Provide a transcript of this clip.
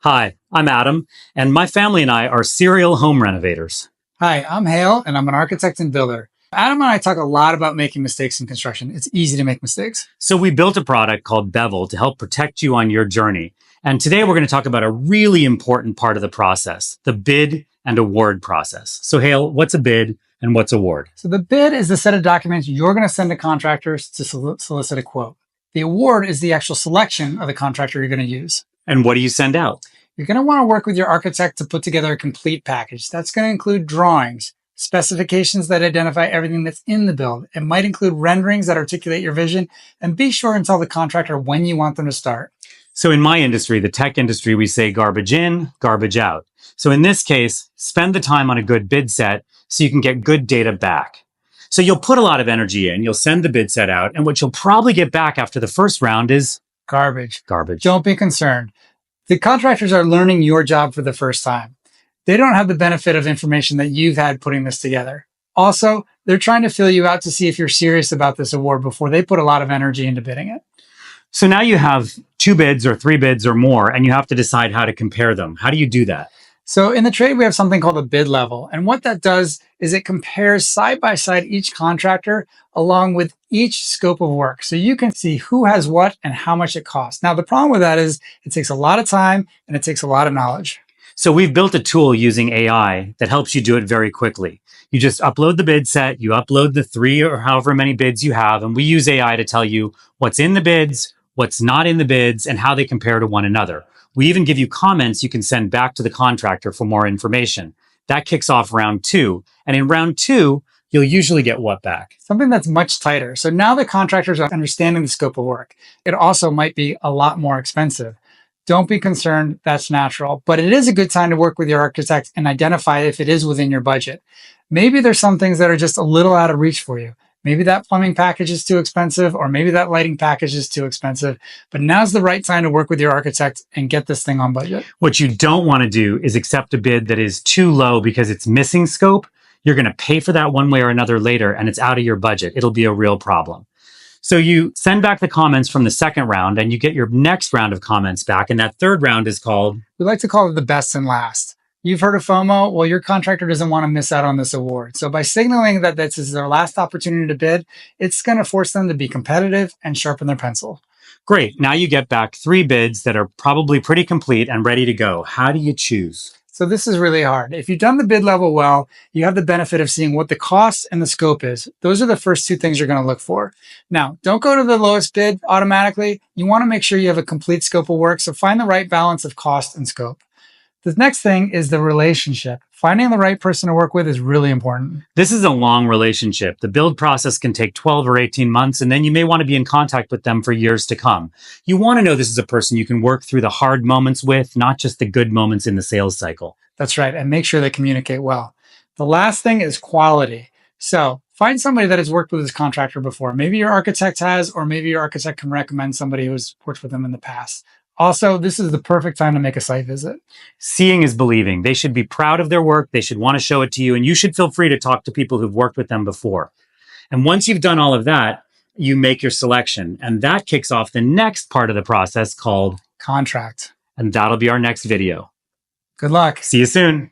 Hi, I'm Adam, and my family and I are serial home renovators. Hi, I'm Hale, and I'm an architect and builder. Adam and I talk a lot about making mistakes in construction. It's easy to make mistakes. So we built a product called Bevel to help protect you on your journey. And today we're going to talk about a really important part of the process, the bid and award process. So Hale, what's a bid and what's award? So the bid is the set of documents you're going to send to contractors to solicit a quote. The award is the actual selection of the contractor you're going to use. And what do you send out? You're going to want to work with your architect to put together a complete package. That's going to include drawings, specifications that identify everything that's in the build. It might include renderings that articulate your vision, and be sure and tell the contractor when you want them to start. So in my industry, the tech industry, we say garbage in, garbage out. So in this case, spend the time on a good bid set so you can get good data back. So you'll put a lot of energy in, you'll send the bid set out, and what you'll probably get back after the first round is Garbage. garbage. Don't be concerned. The contractors are learning your job for the first time. They don't have the benefit of information that you've had putting this together. Also, they're trying to feel you out to see if you're serious about this award before they put a lot of energy into bidding it. So now you have 2 bids or 3 bids or more, and you have to decide how to compare them. How do you do that? So in the trade, we have something called a bid level. And what that does is it compares side by side each contractor along with each scope of work. So you can see who has what and how much it costs. Now, the problem with that is it takes a lot of time and it takes a lot of knowledge. So we've built a tool using AI that helps you do it very quickly. You just upload the bid set, you upload the 3 or however many bids you have, and we use AI to tell you what's in the bids, what's not in the bids, and how they compare to one another. We even give you comments you can send back to the contractor for more information. That kicks off round 2. And in round 2, you'll usually get what back? Something that's much tighter. So now the contractors are understanding the scope of work. It also might be a lot more expensive. Don't be concerned, that's natural, but it is a good time to work with your architect and identify if it is within your budget. Maybe there's some things that are just a little out of reach for you. Maybe that plumbing package is too expensive, or maybe that lighting package is too expensive, but now's the right time to work with your architect and get this thing on budget. What you don't want to do is accept a bid that is too low because it's missing scope. You're going to pay for that one way or another later, and it's out of your budget. It'll be a real problem. So you send back the comments from the second round, and you get your next round of comments back, and that third round is called? We like to call it the best and last. You've heard of FOMO. Well, your contractor doesn't want to miss out on this award. So by signaling that this is their last opportunity to bid, it's going to force them to be competitive and sharpen their pencil. Great. Now you get back 3 bids that are probably pretty complete and ready to go. How do you choose? So this is really hard. If you've done the bid level well, you have the benefit of seeing what the cost and the scope is. Those are the first 2 things you're going to look for. Now, don't go to the lowest bid automatically. You want to make sure you have a complete scope of work. So find the right balance of cost and scope. The next thing is the relationship. Finding the right person to work with is really important. This is a long relationship. The build process can take 12 or 18 months, and then you may want to be in contact with them for years to come. You want to know this is a person you can work through the hard moments with, not just the good moments in the sales cycle. That's right. And make sure they communicate well. The last thing is quality. So find somebody that has worked with this contractor before. Maybe your architect has, or maybe your architect can recommend somebody who's worked with them in the past. Also, this is the perfect time to make a site visit. Seeing is believing. They should be proud of their work. They should want to show it to you, and you should feel free to talk to people who've worked with them before. And once you've done all of that, you make your selection, and that kicks off the next part of the process called contract. And that'll be our next video. Good luck. See you soon.